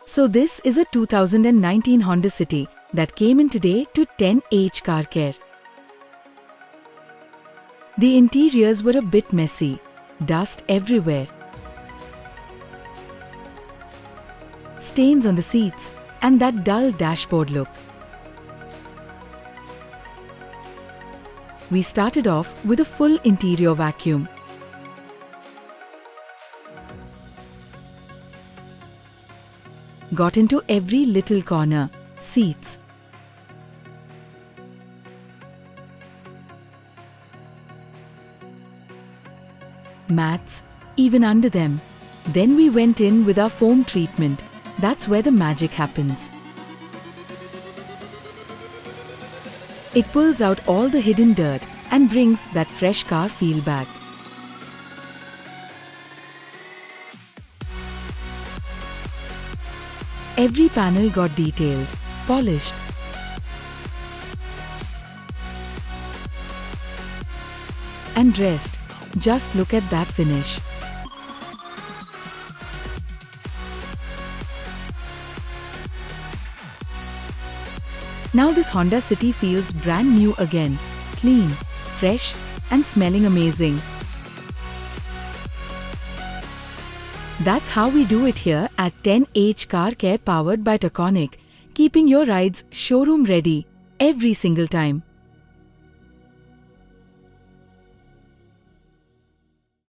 So this is a 2019 Honda City that came in today to 10H Car Care. The interiors were a bit messy, dust everywhere, stains on the seats, and that dull dashboard look. We started off with a full interior vacuum. Got into every little corner, seats, mats, even under them. Then we went in with our foam treatment. That's where the magic happens. It pulls out all the hidden dirt and brings that fresh car feel back. Every panel got detailed, polished, and dressed. Just look at that finish. Now this Honda City feels brand new again, clean, fresh, and smelling amazing. That's how we do it here at 10H Car Care, powered by Taconic, keeping your rides showroom ready every single time.